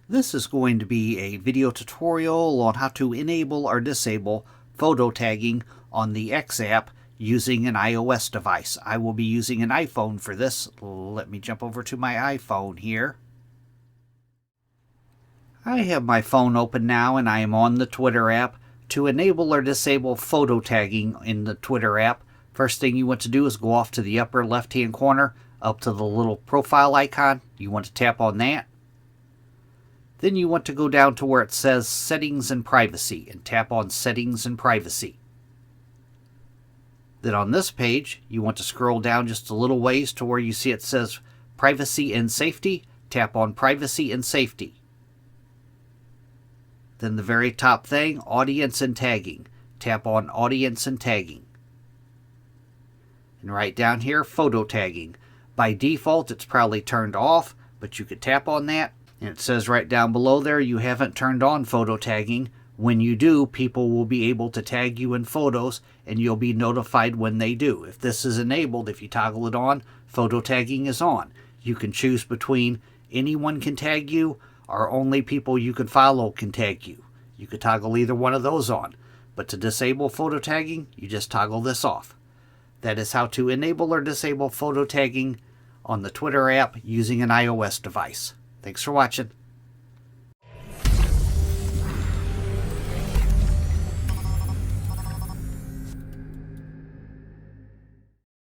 This is going to be a video tutorial on how to enable or disable photo tagging on the X app using an iOS device. I will be using an iPhone for this. Let me jump over to my iPhone here. I have my phone open now and I am on the Twitter app. To enable or disable photo tagging in the Twitter app, first thing you want to do is go off to the upper left hand corner up to the little profile icon. You want to tap on that. Then you want to go down to where it says Settings and Privacy and tap on Settings and Privacy. Then on this page, you want to scroll down just a little ways to where you see it says Privacy and Safety. Tap on Privacy and Safety. Then the very top thing, Audience and Tagging. Tap on Audience and Tagging. And right down here, Photo Tagging. By default, it's probably turned off, but you could tap on that. And it says right down below there, you haven't turned on photo tagging. When you do, people will be able to tag you in photos, and you'll be notified when they do. If this is enabled, if you toggle it on, photo tagging is on. You can choose between anyone can tag you, or only people you can follow can tag you. You could toggle either one of those on. But to disable photo tagging, you just toggle this off. That is how to enable or disable photo tagging on the Twitter app using an iOS device. Thanks for watching.